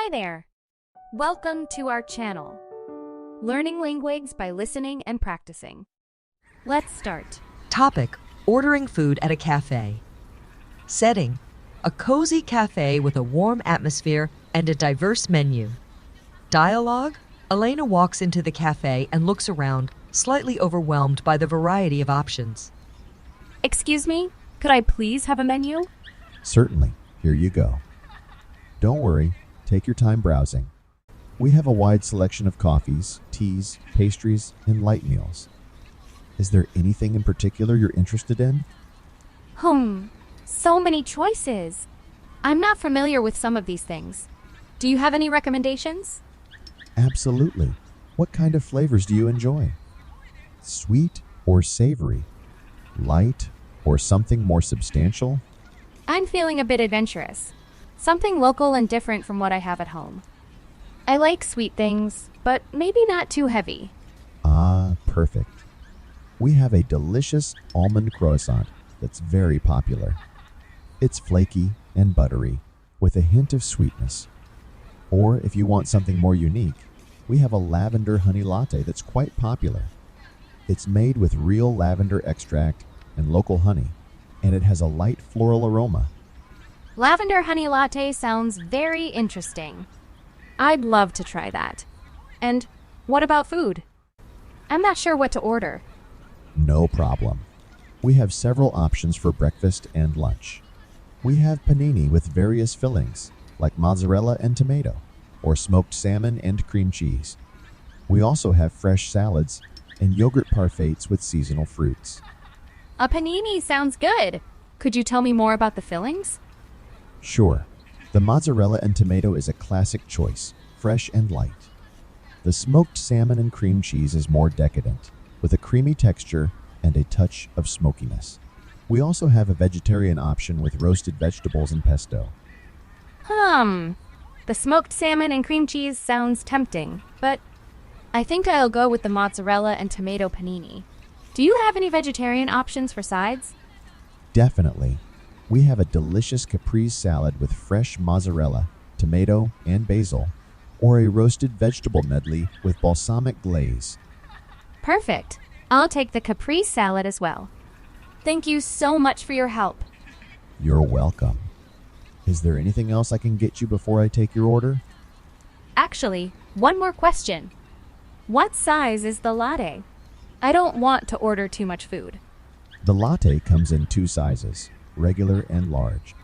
Hi there! Welcome to our channel, Learning Languages by Listening and Practicing. Let's start. Topic: ordering food at a cafe. Setting: a cozy cafe with a warm atmosphere and a diverse menu. Dialogue: Elena walks into the cafe and looks around, slightly overwhelmed by the variety of options. Excuse me, could I please have a menu? Certainly. Here you go. Don't worry. Take your time browsing. We have a wide selection of coffees, teas, pastries, and light meals. Is there anything in particular you're interested in? So many choices. I'm not familiar with some of these things. Do you have any recommendations? Absolutely. What kind of flavors do you enjoy? Sweet or savory? Light or something more substantial? I'm feeling a bit adventurous. Something local and different from what I have at home. I like sweet things, but maybe not too heavy. Ah, perfect. We have a delicious almond croissant that's very popular. It's flaky and buttery, with a hint of sweetness. Or if you want something more unique, we have a lavender honey latte that's quite popular. It's made with real lavender extract and local honey, and it has a light floral aroma. Lavender honey latte sounds very interesting. I'd love to try that. And what about food? I'm not sure what to order. No problem. We have several options for breakfast and lunch. We have panini with various fillings, like mozzarella and tomato, or smoked salmon and cream cheese. We also have fresh salads and yogurt parfaits with seasonal fruits. A panini sounds good. Could you tell me more about the fillings? Sure. The mozzarella and tomato is a classic choice, fresh and light. The smoked salmon and cream cheese is more decadent, with a creamy texture and a touch of smokiness. We also have a vegetarian option with roasted vegetables and pesto. The smoked salmon and cream cheese sounds tempting, but I think I'll go with the mozzarella and tomato panini. Do you have any vegetarian options for sides? Definitely. We have a delicious caprese salad with fresh mozzarella, tomato, and basil, or a roasted vegetable medley with balsamic glaze. Perfect. I'll take the caprese salad as well. Thank you so much for your help. You're welcome. Is there anything else I can get you before I take your order? Actually, one more question. What size is the latte? I don't want to order too much food. The latte comes in two sizes, regular and large.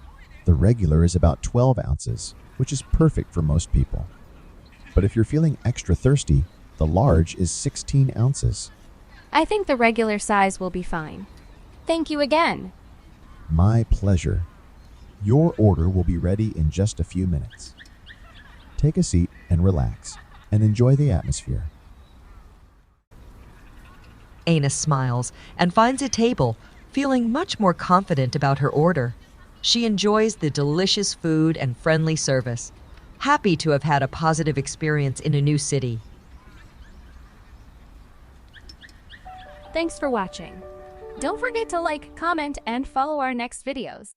The regular is about 12 ounces, which is perfect for most people. But if you're feeling extra thirsty, the large is 16 ounces. I think the regular size will be fine. Thank you again. My pleasure. Your order will be ready in just a few minutes. Take a seat and relax, and enjoy the atmosphere. Anna smiles and finds a table, feeling much more confident about her order. She enjoys the delicious food and friendly service, happy to have had a positive experience in a new city. Thanks for watching. Don't forget to like, comment, and follow our next videos.